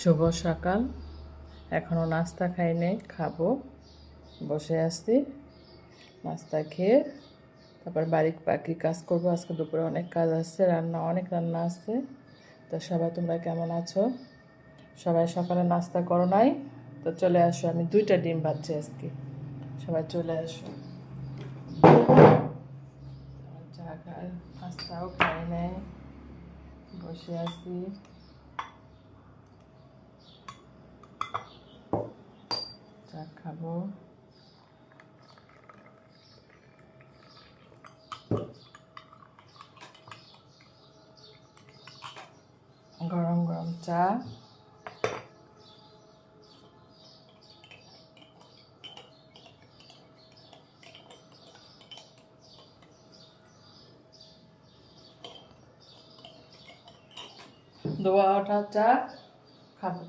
শুভ সকাল। এখনও নাস্তা খাই নাই, খাবো। বসে আছি, নাস্তা খেয়ে তারপর বাকি কাজ করব। আজকে দুপুরে অনেক কাজ আছে, অনেক রান্না আছে। তো সবাই তোমরা কেমন আছো? সবাই সকালে নাস্তা করো নাই? তো চলে আসো, আমি 2টা ডিম ভাজছি আজকে। সবাই চলে আসো। চা খাই, নাস্তাও খাই নাই, বসে আছি। চা খাবো। গরম গরম চা। দোয়া ওঠা চা খাবো।